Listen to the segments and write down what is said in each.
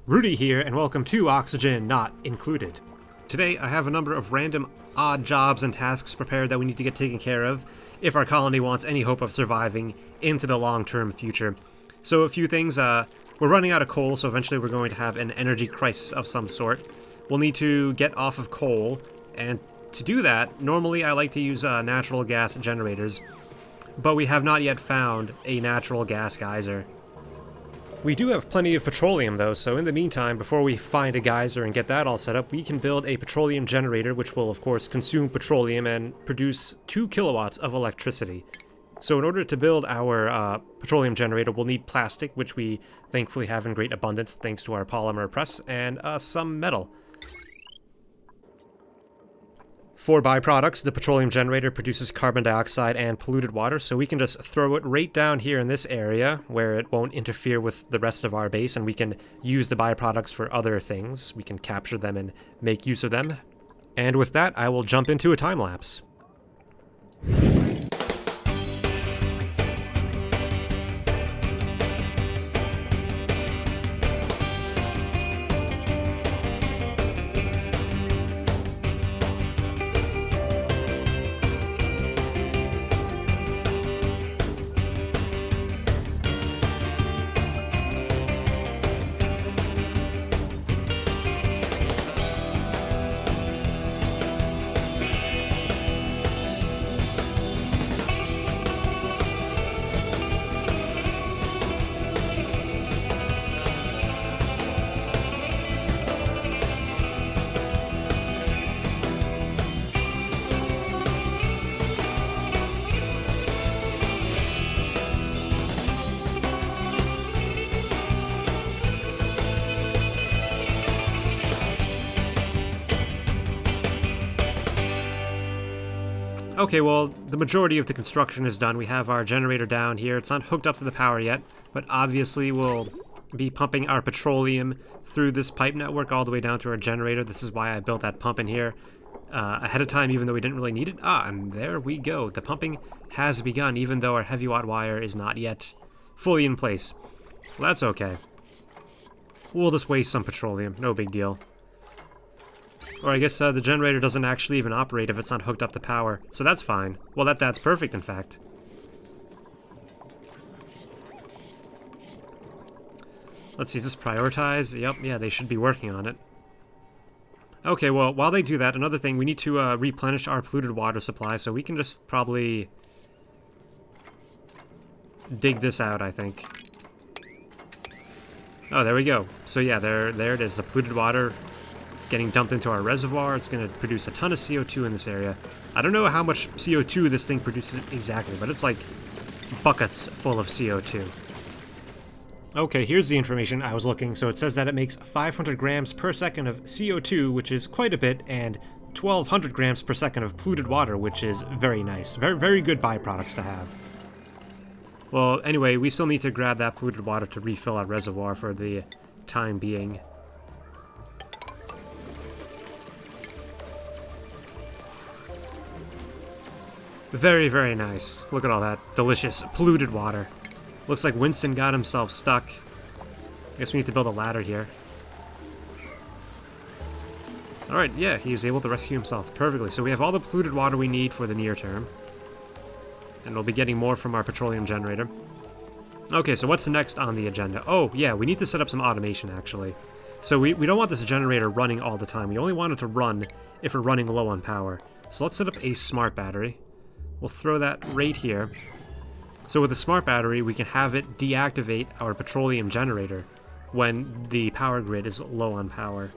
Rudy here, and welcome to Oxygen Not Included. Today I have a number of random odd jobs and tasks prepared that we need to get taken care of if our colony wants any hope of surviving into the long-term future. So a few things, we're running out of coal, so eventually we're going to have an energy crisis of some sort. We'll need to get off of coal, and to do that, normally I like to use natural gas generators, but we have not yet found a natural gas geyser. We do have plenty of petroleum though, so in the meantime, before we find a geyser and get that all set up, we can build a petroleum generator, which will of course consume petroleum and produce 2 kilowatts of electricity. So in order to build our petroleum generator, we'll need plastic, which we thankfully have in great abundance thanks to our polymer press, and some metal. For byproducts, the petroleum generator produces carbon dioxide and polluted water, so we can just throw it right down here in this area where it won't interfere with the rest of our base, and we can use the byproducts for other things. We can capture them and make use of them. And with that, I will jump into a time lapse. Okay, well, the majority of the construction is done. We have our generator down here. It's not hooked up to the power yet, but obviously we'll be pumping our petroleum through this pipe network all the way down to our generator. This is why I built that pump in here ahead of time, even though we didn't really need it. And there we go. The pumping has begun, even though our heavy watt wire is not yet fully in place. Well, that's okay. We'll just waste some petroleum. No big deal. Or I guess the generator doesn't actually even operate if it's not hooked up to power, so that's fine. Well, that's perfect, in fact. Let's see, is this prioritize? Yep, yeah, they should be working on it. Okay, well, while they do that, another thing, we need to replenish our polluted water supply, so we can just probably dig this out, I think. Oh, there we go. So yeah, there it is, the polluted water getting dumped into our reservoir. It's going to produce a ton of CO2 in this area. I don't know how much CO2 this thing produces exactly, but it's like buckets full of CO2. Okay, here's the information I was looking. So it says that it makes 500 grams per second of CO2, which is quite a bit, and 1,200 grams per second of polluted water, which is very nice. Very good byproducts to have. Well, anyway, we still need to grab that polluted water to refill our reservoir for the time being. Very nice. Look at all that delicious polluted water. Looks like Winston got himself stuck. I guess we need to build a ladder here. Alright, yeah, he was able to rescue himself perfectly. So we have all the polluted water we need for the near term. And we'll be getting more from our petroleum generator. Okay, so what's next on the agenda? Oh, yeah, we need to set up some automation, actually. So we don't want this generator running all the time. We only want it to run if we're running low on power. So let's set up a smart battery. We'll throw that right here. So with the smart battery, we can have it deactivate our petroleum generator when the power grid is low on power.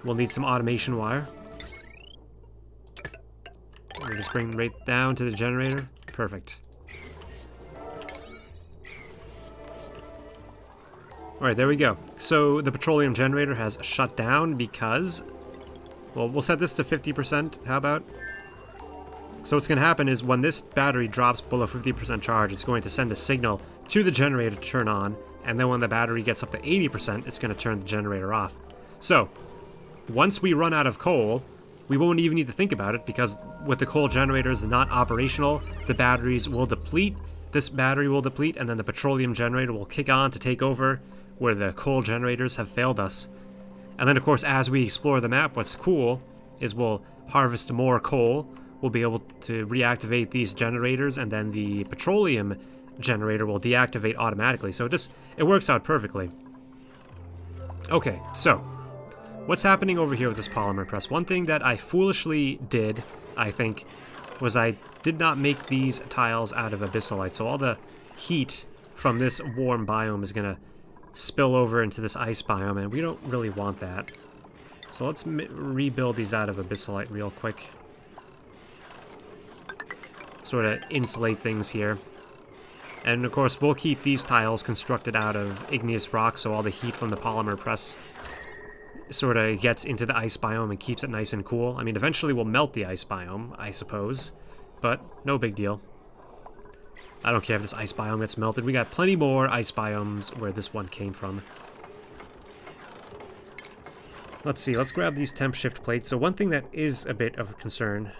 We'll need some automation wire. We'll just bring right down to the generator. Perfect. Alright, there we go. So the petroleum generator has shut down because... well, we'll set this to 50%. How about? So what's going to happen is when this battery drops below 50% charge, it's going to send a signal to the generator to turn on, and then when the battery gets up to 80%, it's going to turn the generator off. So, once we run out of coal, we won't even need to think about it, because with the coal generators not operational, the batteries will deplete, this battery will deplete, and then the petroleum generator will kick on to take over where the coal generators have failed us. And then, of course, as we explore the map, what's cool is we'll harvest more coal. We'll be able to reactivate these generators, and then the petroleum generator will deactivate automatically. So it works out perfectly. Okay, so what's happening over here with this polymer press? One thing that I foolishly did, I think, was I did not make these tiles out of abyssalite. So all the heat from this warm biome is going to spill over into this ice biome, and we don't really want that. So let's rebuild these out of abyssalite real quick. Sort of insulate things here. And of course, we'll keep these tiles constructed out of igneous rock, so all the heat from the polymer press sort of gets into the ice biome and keeps it nice and cool. I mean, eventually we'll melt the ice biome, I suppose, but no big deal. I don't care if this ice biome gets melted. We got plenty more ice biomes where this one came from. Let's see, let's grab these temp shift plates. So one thing that is a bit of a concern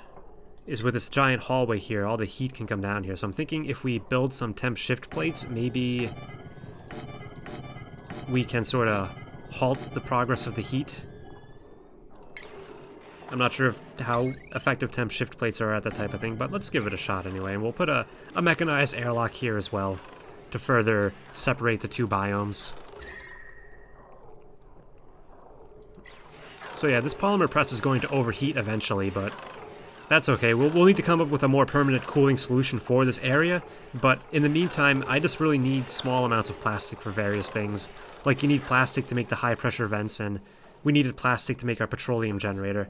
is with this giant hallway here, all the heat can come down here. So I'm thinking if we build some temp shift plates, maybe we can sort of halt the progress of the heat. I'm not sure how effective temp shift plates are at that type of thing, but let's give it a shot anyway. And we'll put a mechanized airlock here as well to further separate the two biomes. So yeah, this polymer press is going to overheat eventually, but that's okay. We'll need to come up with a more permanent cooling solution for this area, but in the meantime, I just really need small amounts of plastic for various things. Like, you need plastic to make the high-pressure vents, and we needed plastic to make our petroleum generator.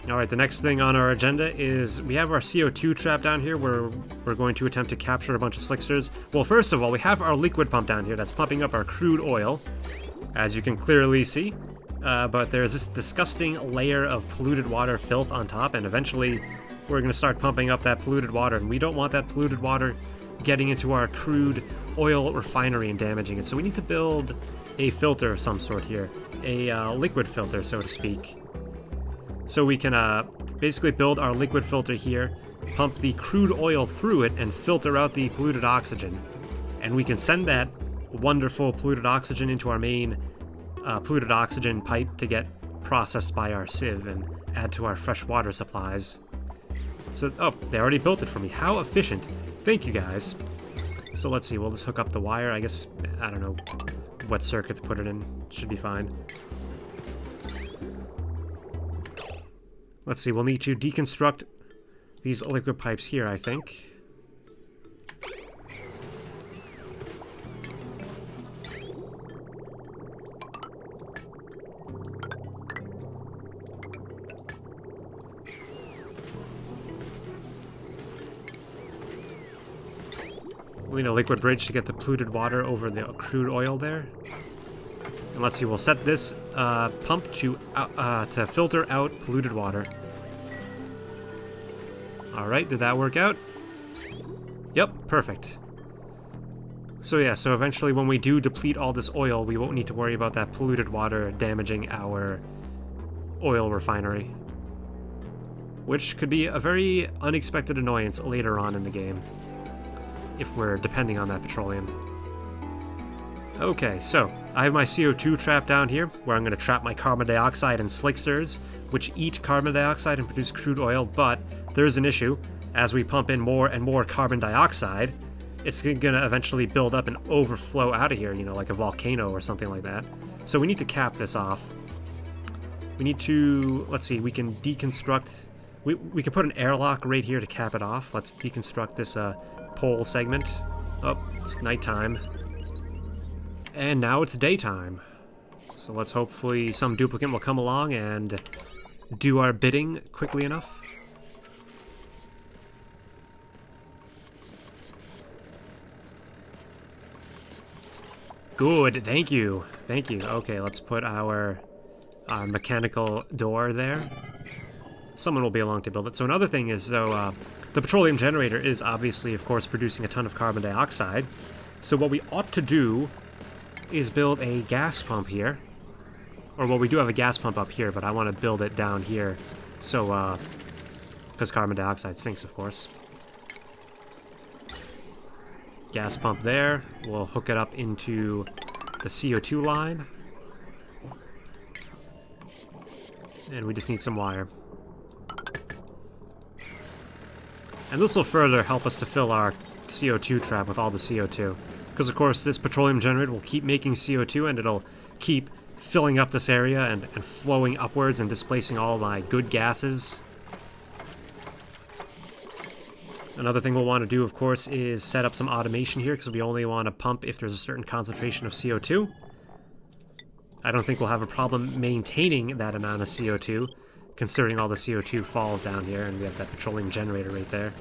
Alright, the next thing on our agenda is we have our CO2 trap down here where we're going to attempt to capture a bunch of slicksters. Well, first of all, we have our liquid pump down here that's pumping up our crude oil, as you can clearly see. But there's this disgusting layer of polluted water filth on top, and eventually we're going to start pumping up that polluted water, and we don't want that polluted water getting into our crude oil refinery and damaging it. So we need to build a filter of some sort here, a liquid filter, so to speak. So we can basically build our liquid filter here, pump the crude oil through it, and filter out the polluted oxygen. And we can send that wonderful polluted oxygen into our main polluted oxygen pipe to get processed by our sieve and add to our fresh water supplies. So, oh, they already built it for me. How efficient. Thank you, guys. So let's see, we'll just hook up the wire. I guess, I don't know what circuit to put it in. Should be fine. Let's see, we'll need to deconstruct these liquid pipes here, I think. We need a liquid bridge to get the polluted water over the crude oil there. And let's see, we'll set this pump to filter out polluted water. Alright, did that work out? Yep, perfect. So yeah, so eventually when we do deplete all this oil, we won't need to worry about that polluted water damaging our oil refinery. Which could be a very unexpected annoyance later on in the game, if we're depending on that petroleum. Okay, so I have my CO2 trap down here, where I'm going to trap my carbon dioxide and slicksters, which eat carbon dioxide and produce crude oil, but there's an issue. As we pump in more and more carbon dioxide, it's going to eventually build up and overflow out of here, you know, like a volcano or something like that. So we need to cap this off. We need to, let's see, we can deconstruct, we can put an airlock right here to cap it off. Let's deconstruct this pole segment. Oh, it's nighttime. And now it's daytime. So let's hopefully some duplicant will come along and do our bidding quickly enough. Good, thank you. Thank you. Okay, let's put our mechanical door there. Someone will be along to build it. So another thing is, though, the petroleum generator is obviously, of course, producing a ton of carbon dioxide. So what we ought to do is build a gas pump here. Or, well, we do have a gas pump up here, but I want to build it down here. So, because carbon dioxide sinks, of course. Gas pump there. We'll hook it up into the CO2 line. And we just need some wire. And this will further help us to fill our CO2 trap with all the CO2. Because of course this petroleum generator will keep making CO2 and it'll keep filling up this area and flowing upwards and displacing all my good gases. Another thing we'll want to do, of course, is set up some automation here because we only want to pump if there's a certain concentration of CO2. I don't think we'll have a problem maintaining that amount of CO2, considering all the CO2 falls down here, and we have that petroleum generator right there.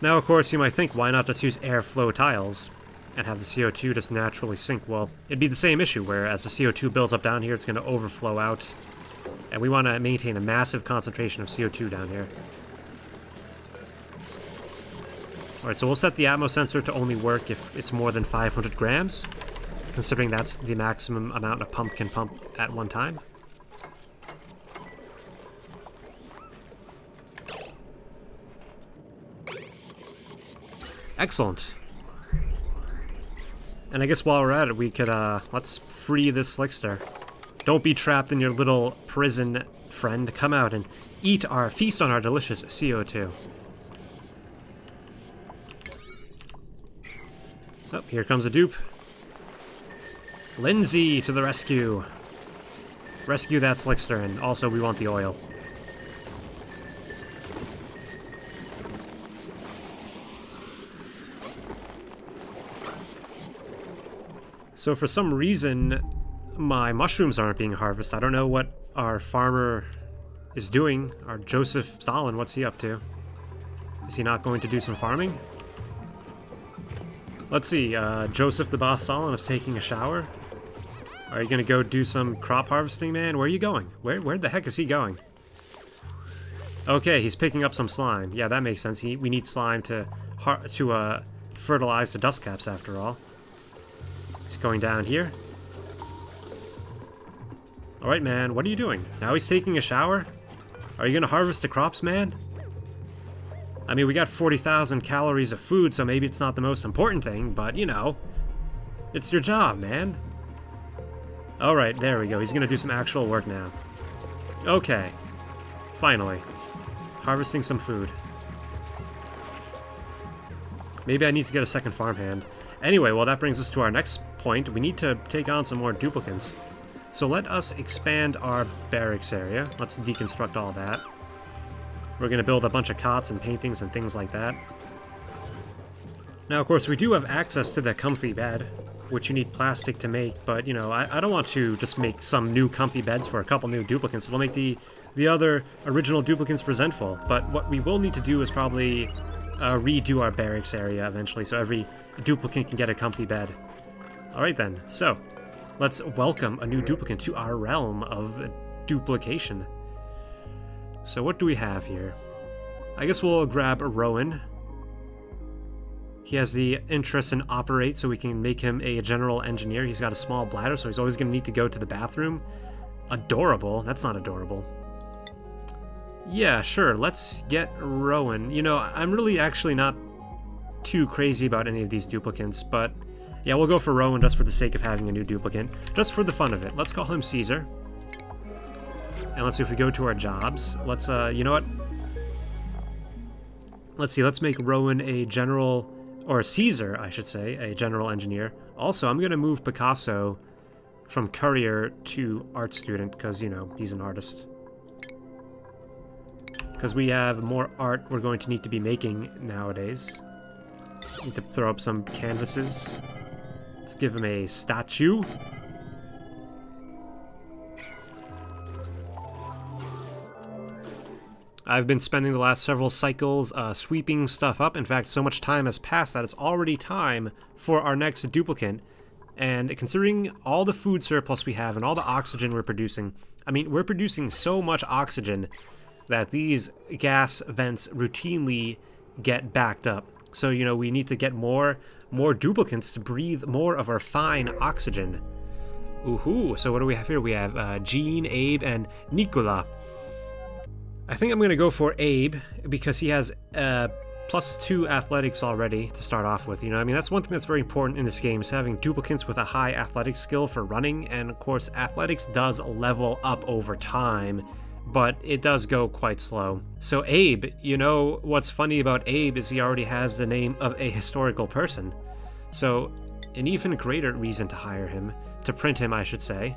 Now, of course, you might think, why not just use airflow tiles and have the CO2 just naturally sink? Well, it'd be the same issue, where as the CO2 builds up down here, it's going to overflow out, and we want to maintain a massive concentration of CO2 down here. Alright, so we'll set the atmo sensor to only work if it's more than 500 grams, considering that's the maximum amount a pump can pump at one time. Excellent. And I guess while we're at it, we could, let's free this slickster. Don't be trapped in your little prison, friend. Come out and feast on our delicious CO2. Oh, here comes a dupe. Lindsay to the rescue. Rescue that slickster, and also we want the oil. So for some reason, my mushrooms aren't being harvested. I don't know what our farmer is doing. Our Joseph Stalin, what's he up to? Is he not going to do some farming? Let's see, Joseph the Boss Stalin is taking a shower. Are you gonna go do some crop harvesting, man? Where are you going? Where the heck is he going? Okay, he's picking up some slime. Yeah, that makes sense. We need slime to fertilize the dust caps after all. He's going down here. Alright, man, what are you doing? Now he's taking a shower? Are you gonna harvest the crops, man? I mean, we got 40,000 calories of food, so maybe it's not the most important thing, but, you know, it's your job, man. Alright, there we go. He's gonna do some actual work now. Okay. Finally. Harvesting some food. Maybe I need to get a second farmhand. Anyway, well, that brings us to our next point. We need to take on some more duplicants. So let us expand our barracks area. Let's deconstruct all that. We're going to build a bunch of cots and paintings and things like that. Now, of course, we do have access to the comfy bed, which you need plastic to make, but, you know, I don't want to just make some new comfy beds for a couple new duplicants. It'll make the other original duplicants resentful. But what we will need to do is probably redo our barracks area eventually, so every duplicant can get a comfy bed. Alright then, so let's welcome a new duplicant to our realm of duplication. So what do we have here? I guess we'll grab Rowan. He has the interest in operate, so we can make him a general engineer. He's got a small bladder, so he's always going to need to go to the bathroom. Adorable. That's not adorable. Yeah, sure, let's get Rowan. You know, I'm really actually not too crazy about any of these duplicants, but yeah, we'll go for Rowan just for the sake of having a new duplicant. Just for the fun of it. Let's call him Caesar. And let's see if we go to our jobs. Let's, you know what? Let's see, let's make Rowan a general, or Caesar, I should say, a general engineer. Also, I'm going to move Picasso from courier to art student, because, you know, he's an artist. Because we have more art we're going to need to be making nowadays. Need to throw up some canvases. Let's give him a statue. I've been spending the last several cycles sweeping stuff up. In fact, so much time has passed that it's already time for our next duplicant. And considering all the food surplus we have and all the oxygen we're producing, I mean, we're producing so much oxygen that these gas vents routinely get backed up. So, you know, we need to get more duplicants to breathe more of our fine oxygen. Ooh-hoo. So what do we have here? We have Jean, Abe, and Nicola. I think I'm going to go for Abe because he has +2 athletics already to start off with. You know, I mean, that's one thing that's very important in this game, is having duplicants with a high athletic skill for running. And of course, athletics does level up over time, but it does go quite slow. So Abe, you know, what's funny about Abe is he already has the name of a historical person. So an even greater reason to hire him, to print him, I should say.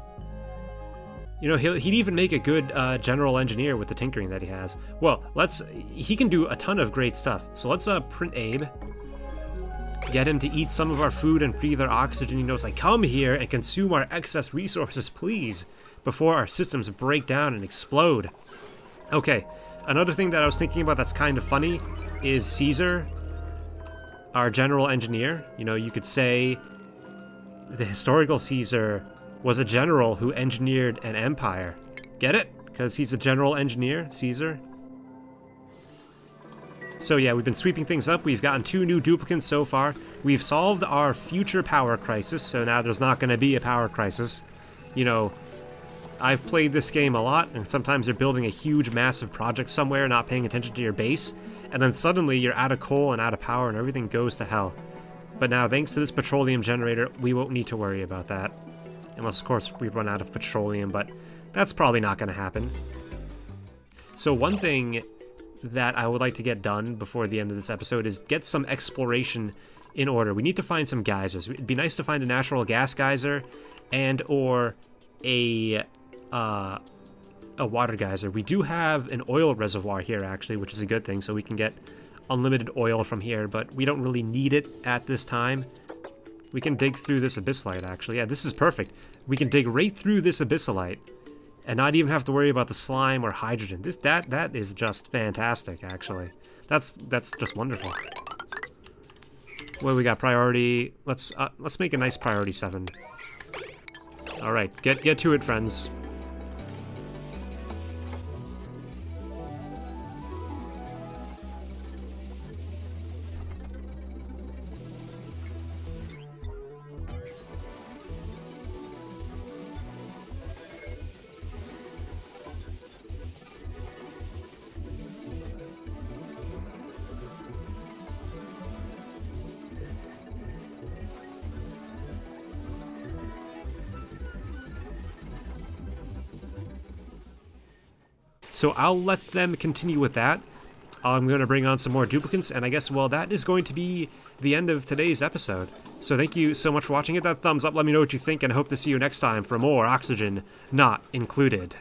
You know, he'd even make a good general engineer with the tinkering that he has. Well, he can do a ton of great stuff. So let's print Abe. Get him to eat some of our food and breathe our oxygen. You know, it's like, come here and consume our excess resources, please, before our systems break down and explode. Okay, another thing that I was thinking about that's kind of funny is Caesar, our general engineer. You know, you could say the historical Caesar was a general who engineered an empire. Get it? Because he's a general engineer, Caesar. So yeah, we've been sweeping things up. We've gotten 2 new duplicants so far. We've solved our future power crisis, so now there's not going to be a power crisis. You know, I've played this game a lot, and sometimes you're building a huge, massive project somewhere, not paying attention to your base, and then suddenly you're out of coal and out of power and everything goes to hell. But now, thanks to this petroleum generator, we won't need to worry about that. Unless, of course, we run out of petroleum, but that's probably not going to happen. So one thing that I would like to get done before the end of this episode is get some exploration in order. We need to find some geysers. It'd be nice to find a natural gas geyser and or a water geyser. We do have an oil reservoir here, actually, which is a good thing, so we can get unlimited oil from here, but we don't really need it at this time. We can dig through this abyssalite, actually. Yeah, this is perfect. We can dig right through this abyssalite and not even have to worry about the slime or hydrogen. That is just fantastic, actually. That's just wonderful. Well, we got priority. Let's make a nice priority 7. All right, get to it, friends. So I'll let them continue with that. I'm going to bring on some more duplicants, and I guess, well, that is going to be the end of today's episode. So thank you so much for watching. Hit that thumbs up, let me know what you think, and I hope to see you next time for more Oxygen Not Included.